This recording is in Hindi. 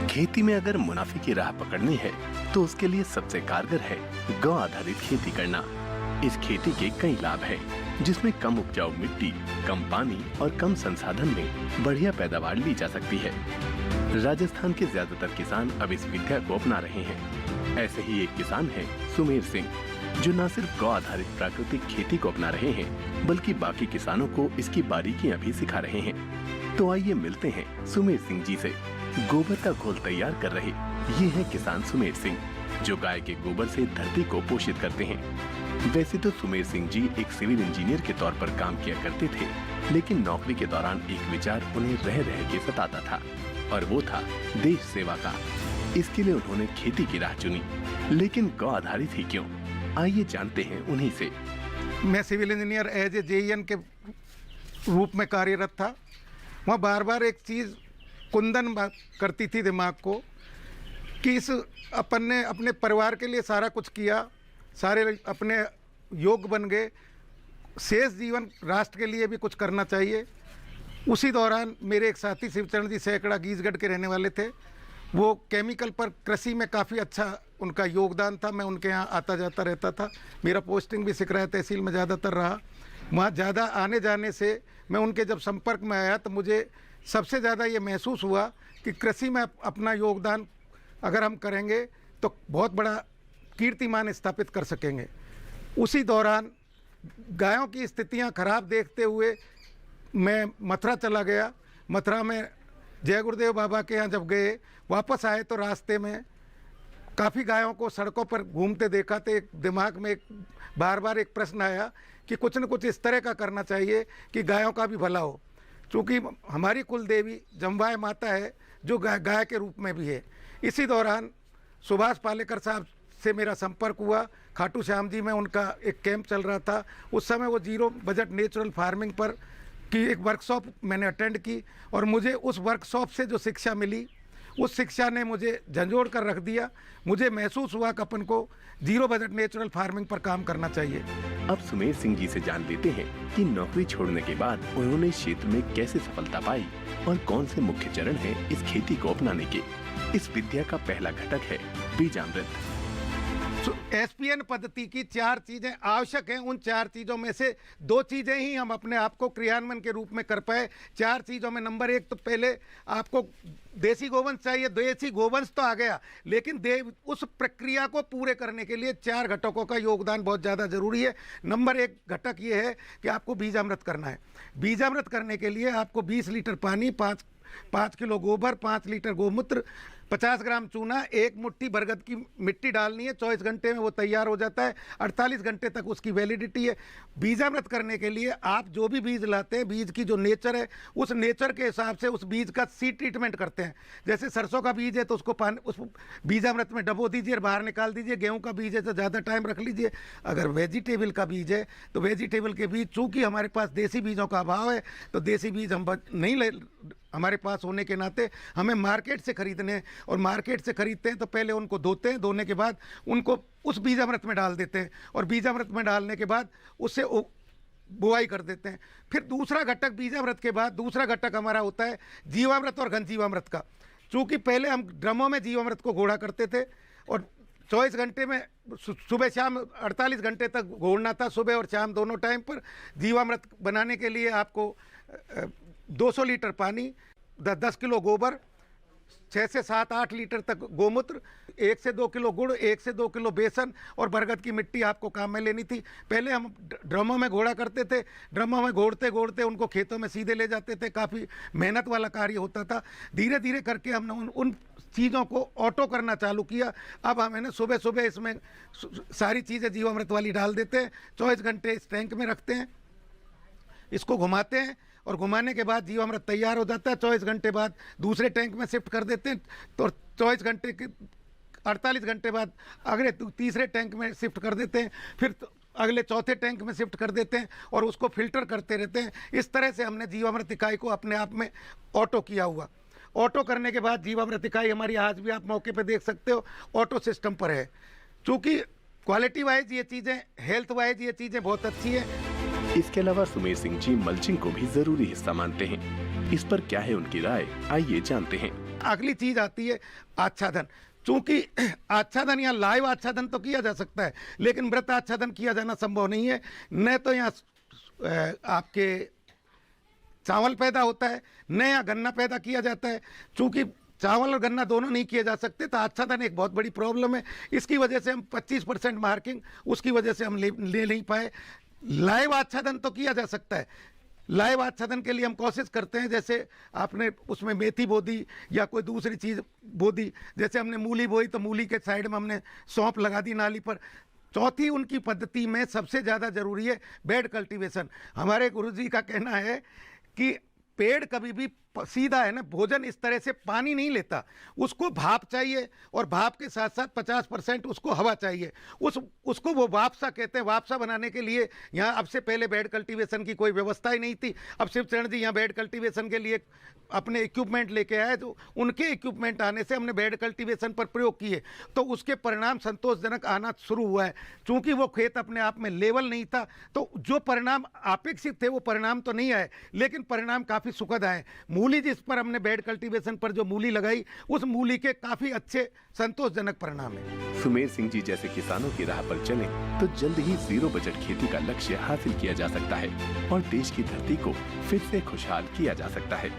खेती में अगर मुनाफे की राह पकड़नी है तो उसके लिए सबसे कारगर है गौ आधारित खेती करना। इस खेती के कई लाभ हैं, जिसमें कम उपजाऊ मिट्टी, कम पानी और कम संसाधन में बढ़िया पैदावार ली जा सकती है। राजस्थान के ज्यादातर किसान अब इस विद्या को अपना रहे हैं। ऐसे ही एक किसान है सुमेर सिंह, जो न सिर्फ गौ आधारित प्राकृतिक खेती को अपना रहे हैं, बल्कि बाकी किसानों को इसकी बारीकियां भी सिखा रहे हैं। तो आइए मिलते हैं सुमेर सिंह जी से। गोबर का घोल तैयार कर रहे ये हैं किसान सुमेर सिंह, जो गाय के गोबर से धरती को पोषित करते हैं। वैसे तो सुमेर सिंह जी एक सिविल इंजीनियर के तौर पर काम किया करते थे, लेकिन नौकरी के दौरान एक विचार उन्हें रह रह के सताता था, और वो था देश सेवा का। इसके लिए उन्होंने खेती की राह चुनी, लेकिन गौ आधारित ही क्यों? आइए जानते हैं उन्हीं से। मैं civil engineer as a JEN के रूप में कार्यरत था। वहाँ बार बार एक चीज़ कुंदन करती थी दिमाग को कि इस अपन ने अपने परिवार के लिए सारा कुछ किया, सारे अपने योग्य बन गए, शेष जीवन राष्ट्र के लिए भी कुछ करना चाहिए। उसी दौरान मेरे एक साथी शिवचरण जी सैकड़ा गीजगढ़ के रहने वाले थे। वो केमिकल पर कृषि में काफ़ी अच्छा उनका योगदान था। मैं उनके यहाँ आता जाता रहता था। मेरा पोस्टिंग भी सिकराय तहसील में ज़्यादातर रहा। वहाँ ज़्यादा आने जाने से मैं उनके जब संपर्क में आया तो मुझे सबसे ज़्यादा ये महसूस हुआ कि कृषि में अपना योगदान अगर हम करेंगे तो बहुत बड़ा कीर्तिमान स्थापित कर सकेंगे। उसी दौरान गायों की स्थितियां खराब देखते हुए मैं मथुरा चला गया। मथुरा में जय गुरुदेव बाबा के यहाँ जब गए, वापस आए तो रास्ते में काफ़ी गायों को सड़कों पर घूमते देखा तो एक दिमाग में बार बार एक प्रश्न आया कि कुछ न कुछ इस तरह का करना चाहिए कि गायों का भी भला हो। चूँकि हमारी कुल देवी जमवाय माता है, जो गाय के रूप में भी है। इसी दौरान सुभाष पालेकर साहब से मेरा संपर्क हुआ। खाटू श्याम जी में उनका एक कैंप चल रहा था। उस समय वो जीरो बजट नेचुरल फार्मिंग पर की एक वर्कशॉप मैंने अटेंड की, और मुझे उस वर्कशॉप से जो शिक्षा मिली, उस शिक्षा ने मुझे झंझोड़ कर रख दिया। मुझे महसूस हुआ कि अपन को जीरो बजट नेचुरल फार्मिंग पर काम करना चाहिए। अब सुमेर सिंह जी से जान लेते हैं कि नौकरी छोड़ने के बाद उन्होंने क्षेत्र में कैसे सफलता पाई और कौन से मुख्य चरण हैं इस खेती को अपनाने के। इस विद्या का पहला घटक है बीजामृत। एसपीएन पद्धति की 4 चीज़ें आवश्यक हैं। उन 4 चीज़ों में से 2 चीज़ें ही हम अपने आप को क्रियान्वयन के रूप में कर पाए। 4 चीज़ों में नंबर 1 तो पहले आपको देसी गोवंश चाहिए। देसी गोवंश तो आ गया, लेकिन उस प्रक्रिया को पूरे करने के लिए 4 घटकों का योगदान बहुत ज़्यादा जरूरी है। नंबर 1 घटक ये है कि आपको बीजामृत करना है। बीजामृत करने के लिए आपको 20 लीटर पानी, 5 किलो गोबर, 5 लीटर गोमूत्र, 50 ग्राम चूना, 1 मुट्ठी बरगद की मिट्टी डालनी है। 24 घंटे में वो तैयार हो जाता है। 48 घंटे तक उसकी वैलिडिटी है। बीजामृत करने के लिए आप जो भी बीज लाते हैं, बीज की जो नेचर है, उस नेचर के हिसाब से उस बीज का सीड ट्रीटमेंट करते हैं। जैसे सरसों का बीज है तो उसको उस बीजामृत में डबो दीजिए और बाहर निकाल दीजिए। गेहूँ का बीज है तो ज़्यादा टाइम रख लीजिए। अगर वेजिटेबल का बीज है तो वेजिटेबल के बीज, चूँकि हमारे पास देसी बीजों का अभाव है तो देसी बीज हम नहीं हमारे पास होने के नाते हमें मार्केट से खरीदने हैं, और मार्केट से खरीदते हैं तो पहले उनको धोते हैं। धोने के बाद उनको उस बीजामृत में डाल देते हैं, और बीजामृत में डालने के बाद उससे बुआई कर देते हैं। फिर दूसरा घटक, बीजामृत के बाद दूसरा घटक हमारा होता है जीवामृत और घन जीवामृत का। चूँकि पहले हम ड्रमों में जीवामृत को घोड़ा करते थे और 24 घंटे में सुबह शाम 48 घंटे तक घोड़ना था, सुबह और शाम दोनों टाइम पर। जीवामृत बनाने के लिए आपको 200 लीटर पानी, 10 किलो गोबर, 6 से 7-8 लीटर तक गोमूत्र, 1 से 2 किलो गुड़, 1 से 2 किलो बेसन और बरगद की मिट्टी आपको काम में लेनी थी। पहले हम ड्रमों में घोड़ा करते थे। ड्रमों में घोड़ते घोड़ते उनको खेतों में सीधे ले जाते थे। काफ़ी मेहनत वाला कार्य होता था। धीरे धीरे करके हमने उन चीज़ों को ऑटो करना चालू किया। अब हम है ना सुबह सुबह इसमें सारी चीज़ें जीवामृत वाली डाल देते हैं। 24 घंटे इस टैंक में रखते हैं, इसको घुमाते हैं, और घुमाने के बाद जीवामृत तैयार हो जाता है। 24 घंटे बाद दूसरे टैंक में शिफ्ट कर देते हैं, तो 24 घंटे के 48 घंटे बाद अगले तीसरे टैंक में शिफ्ट कर देते हैं। फिर अगले चौथे टैंक में शिफ्ट कर देते हैं और उसको फिल्टर करते रहते हैं। इस तरह से हमने जीवामृत इकाई को अपने आप में ऑटो किया हुआ। ऑटो करने के बाद जीवामृत इकाई हमारी आज भी आप मौके पर देख सकते हो ऑटो सिस्टम पर है। चूँकि क्वालिटी वाइज ये चीज़ें, हेल्थ वाइज ये चीज़ें बहुत अच्छी है। इसके अलावा सुमेर सिंह जी मल्चिंग को भी जरूरी हिस्सा मानते हैं। इस पर क्या है उनकी राय, आइए जानते हैं। अगली चीज आती है आच्छादन। चूंकि आच्छादन यहाँ लाइव आच्छादन तो किया जा सकता है, लेकिन मृत आच्छादन किया जाना संभव नहीं है। न तो यहाँ आपके चावल पैदा होता है, न यहाँ गन्ना पैदा किया जाता है। चूंकि चावल और गन्ना दोनों नहीं किए जा सकते, तो आच्छादन एक बहुत बड़ी प्रॉब्लम है। इसकी वजह से हम 25% मार्किंग उसकी वजह से हम ले नहीं पाए। लाइव आच्छादन तो किया जा सकता है। लाइव आच्छादन के लिए हम कोशिश करते हैं, जैसे आपने उसमें मेथी बो दी या कोई दूसरी चीज़ बो दी, जैसे हमने मूली बोई तो मूली के साइड में हमने सौंफ लगा दी नाली पर। चौथी उनकी पद्धति में सबसे ज़्यादा जरूरी है बेड कल्टीवेशन। हमारे गुरुजी का कहना है कि पेड़ कभी भी सीधा है ना, भोजन इस तरह से पानी नहीं लेता, उसको भाप चाहिए और भाप के साथ साथ 50% उसको हवा चाहिए। उसको वो वापसा कहते हैं। वापसा बनाने के लिए यहाँ अब से पहले बेड कल्टीवेशन की कोई व्यवस्था ही नहीं थी। अब शिवचरण जी यहाँ बेड कल्टीवेशन के लिए अपने इक्विपमेंट लेके आए, तो उनके इक्विपमेंट आने से हमने बेड कल्टीवेशन पर प्रयोग किए, तो उसके परिणाम संतोषजनक आना शुरू हुआ है। चूँकि वो खेत अपने आप में लेवल नहीं था, तो जो परिणाम अपेक्षित थे वो परिणाम तो नहीं आए, लेकिन परिणाम काफ़ी सुखद आए। मूली जिस पर हमने बेड कल्टीवेशन पर जो मूली लगाई, उस मूली के काफी अच्छे संतोषजनक परिणाम है। सुमेर सिंह जी जैसे किसानों की राह पर चलें तो जल्द ही जीरो बजट खेती का लक्ष्य हासिल किया जा सकता है और देश की धरती को फिर से खुशहाल किया जा सकता है।